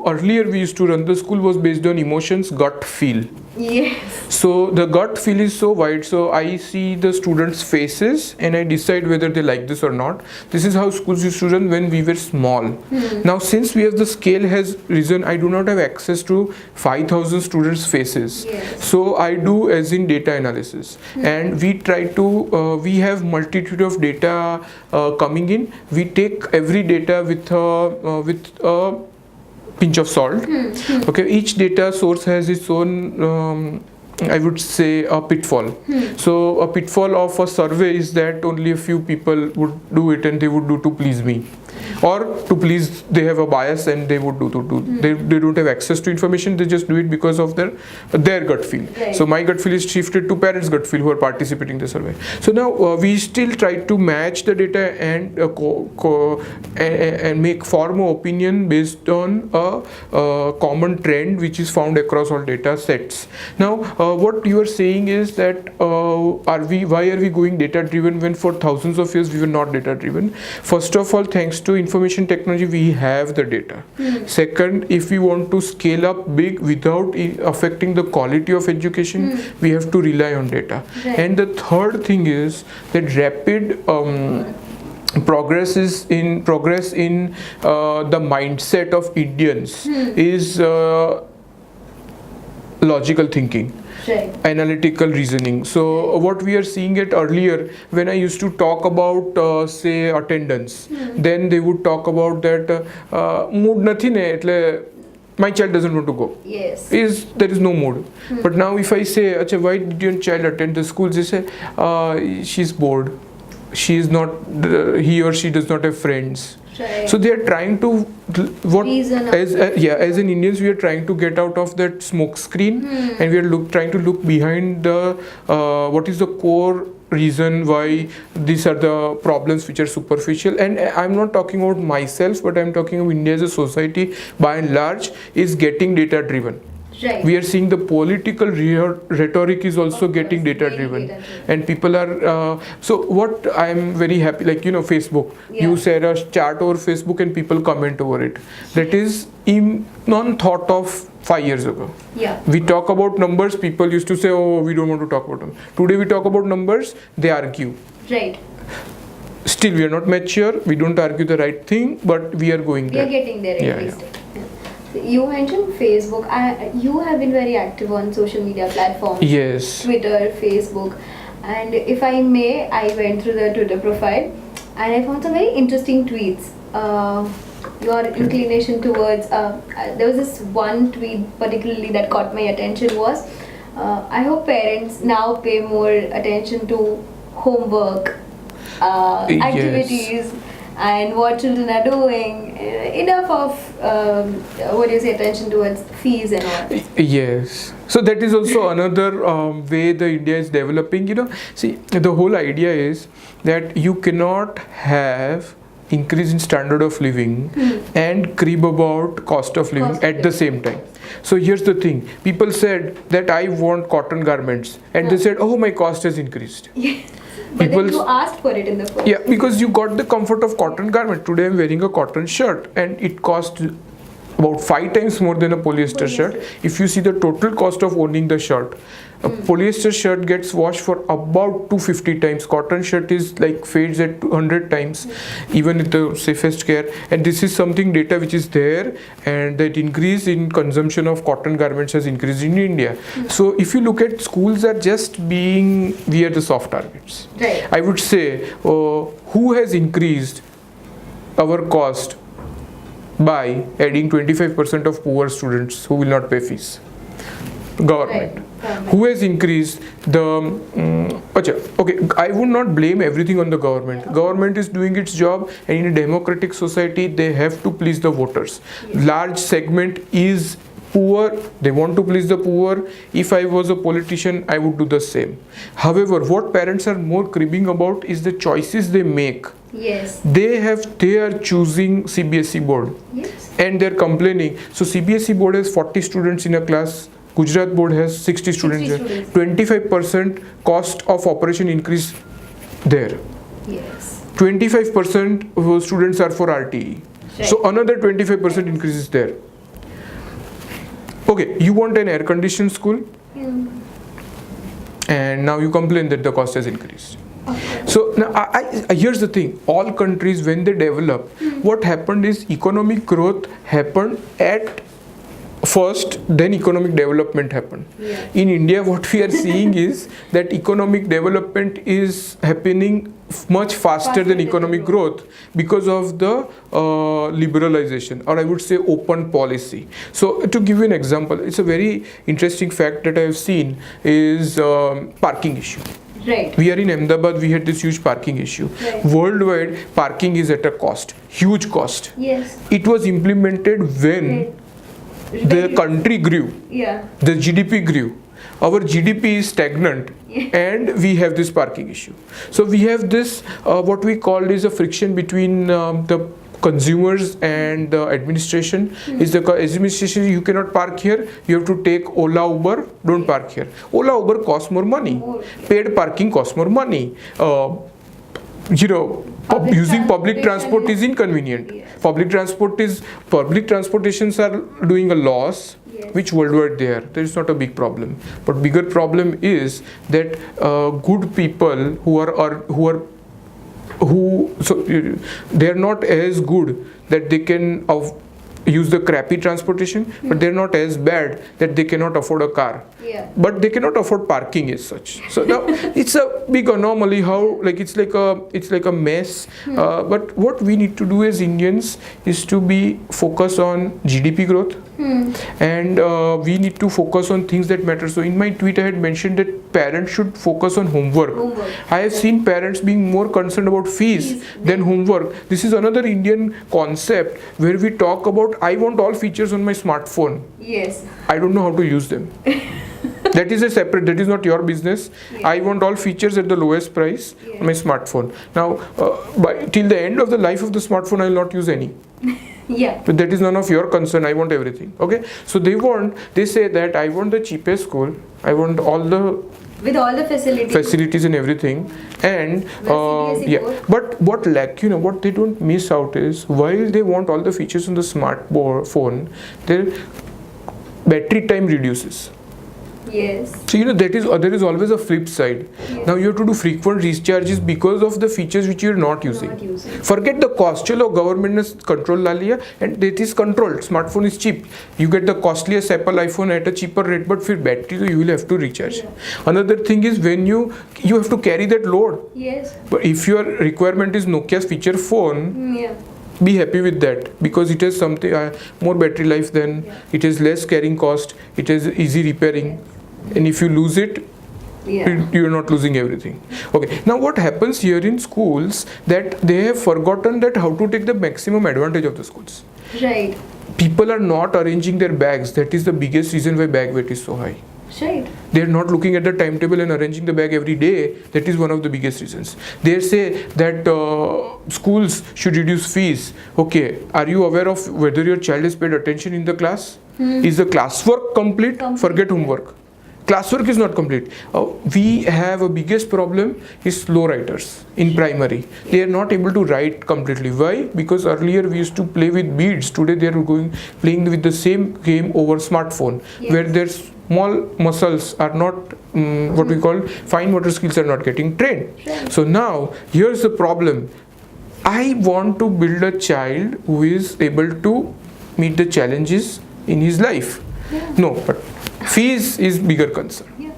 earlier we used to run the school was based on emotions, gut feel. Yes. So the gut feel is so wide, so I see the students' faces and I decide whether they like this or not. This is how schools used to run when we were small. Now since we have the scale has risen, I do not have access to 5,000 students' faces. Yes. So I do as in data analysis, and we try to we have multitude of data coming in. We take every data with a pinch of salt. Okay, each data source has its own I would say a pitfall. So a pitfall of a survey is that only a few people would do it, and they would do to please me, or to please, they have a bias and they would they don't have access to information, they just do it because of their gut feel. Right. So my gut feel is shifted to parents' gut feel who are participating in the survey. So now we still try to match the data and and make form of opinion based on a common trend which is found across all data sets. Now what you are saying is that why are we going data driven when for thousands of years we were not data driven? First of all, thanks to information technology, we have the data. Second, if we want to scale up big without affecting the quality of education, we have to rely on data. Right. And the third thing is that rapid progress in the mindset of Indians is logical thinking. Right. Analytical reasoning. So what we are seeing it earlier, when I used to talk about say attendance, then they would talk about that mood nathi ne etle my child doesn't want to go. Yes. There is no mood. But now if I say, Acha, why did your child attend the school? They say she's bored. She is not he or she does not have friends. Right. So they are trying to Reason out. as an Indians we are trying to get out of that smoke screen, and we are trying to look behind the what is the core reason why these are the problems which are superficial. And I'm not talking about myself, but I'm talking of India as a society by and large is getting data driven. Right. We are seeing the political rhetoric is also getting data driven, and people are so what I'm very happy, like Facebook, you share a chart over Facebook and people comment over it. That is non thought of 5 years ago. Yeah. We talk about numbers, people used to say, oh, we don't want to talk about them. Today we talk about numbers, they argue. Right. Still we are not mature, we don't argue the right thing, but we are going there. We are getting there at least. Yeah. You mentioned Facebook. You have been very active on social media platforms. Yes. Twitter, Facebook. And if I may, I went through the Twitter profile and I found some very interesting tweets. Your inclination towards, there was this one tweet particularly that caught my attention was, I hope parents now pay more attention to homework, activities, and what children are doing. Enough of attention towards fees and all. Yes. So that is also another way the India is developing. See, the whole idea is that you cannot have increase in standard of living and crib about cost of living at the same time. So here's the thing. People said that I want cotton garments, and they said, oh, my cost has increased. But then you asked for it in the first. Yeah, because you got the comfort of cotton garment. Today I'm wearing a cotton shirt and it costs about 5 times more than a polyester shirt. If you see the total cost of owning the shirt, a polyester shirt gets washed for about 250 times. Cotton shirt is like fades at 200 times, even with the safest care. And this is something data which is there, and that increase in consumption of cotton garments has increased in India. So if you look at schools are just we are the soft targets. Right. I would say who has increased our cost by adding 25% of poor students who will not pay fees? Government. Who has increased the okay, I would not blame everything on the government. Government is doing its job, and in a democratic society they have to please the voters. Large segment is poor, they want to please the poor. If I was a politician, I would do the same. However, what parents are more cribbing about is the choices they make. Yes. They are choosing CBSE board. Yes. And they're complaining. So CBSE board has 40 students in a class. Gujarat board has 60 students. 25% cost of operation increase there. Yes. 25% students are for RTE. Right. So another 25% increase is there. Okay, you want an air conditioned school, Yeah. and now you complain that the cost has increased. Okay. So now here's the thing, all countries when they develop, what happened is economic growth happened at first, then economic development happened. Yeah. In India, what we are seeing is that economic development is happening much faster than economic growth because of the liberalization, or I would say open policy. So to give you an example, it's a very interesting fact that I have seen is parking issue. Right. We are in Ahmedabad, we had this huge parking issue. Right. Worldwide, parking is at a cost, huge cost. Yes. It was implemented when Right. the country grew, Yeah. the GDP grew. Our GDP is stagnant, Yeah. and we have this parking issue. So we have this what we call is a friction between the consumers and the administration. Is the administration, you cannot park here, you have to take Ola, Uber, don't park here. Ola, Uber costs more money, More. paid parking costs more money. Public Using public transport transportation is inconvenient. Yes. Public transportations are doing a loss, Yes. which worldwide there is not a big problem. But bigger problem is that good people they are not as good that they can use the crappy transportation, but they're not as bad that they cannot afford a car. Yeah. But they cannot afford parking as such. So now it's a big anomaly how it's like a mess. But what we need to do as Indians is to be focused on GDP growth, and we need to focus on things that matter. So in my tweet I had mentioned that parents should focus on homework. I have seen parents being more concerned about fees than homework. This is another Indian concept where we talk about I want all features on my smartphone. Yes. I don't know how to use them. That is not your business. Yeah. I want all features at the lowest price Yeah. on my smartphone. Now, till the end of the life of the smartphone, I will not use any. Yeah. But that is none of your concern. I want everything. Okay. So they say that I want the cheapest school. I want all the With all the facilities and everything, and CBSE yeah. board. But what what they don't miss out is while they want all the features on the phone, their battery time reduces. Yes. So there is always a flip side. Yes. Now you have to do frequent recharges because of the features which you are not using. Not using. Forget the cost. Chalo, government has control la liya, and it is controlled. Smartphone is cheap. You get the costliest Apple iPhone at a cheaper rate, but for battery you will have to recharge. Yeah. Another thing is when you have to carry that load. Yes. But if your requirement is Nokia's feature phone, Yeah. be happy with that because it has something more battery life than it has less carrying cost. It has easy repairing. And if you lose it, Yeah. you're not losing everything. Okay. Now what happens here in schools that they have forgotten that how to take the maximum advantage of the schools. Right. People are not arranging their bags. That is the biggest reason why bag weight is so high. Right. They are not looking at the timetable and arranging the bag every day. That is one of the biggest reasons. They say that schools should reduce fees. Okay, are you aware of whether your child has paid attention in the class? Is the classwork complete? Forget homework. Classwork is not complete. We have a biggest problem is slow writers in primary. They are not able to write completely. Why? Because earlier we used to play with beads. Today they are playing with the same game over smartphone, Yes. where their small muscles are not what we call fine motor skills are not getting trained. Right. So now here's the problem. I want to build a child who is able to meet the challenges in his life. Yeah. No, but fees is bigger concern. Yeah.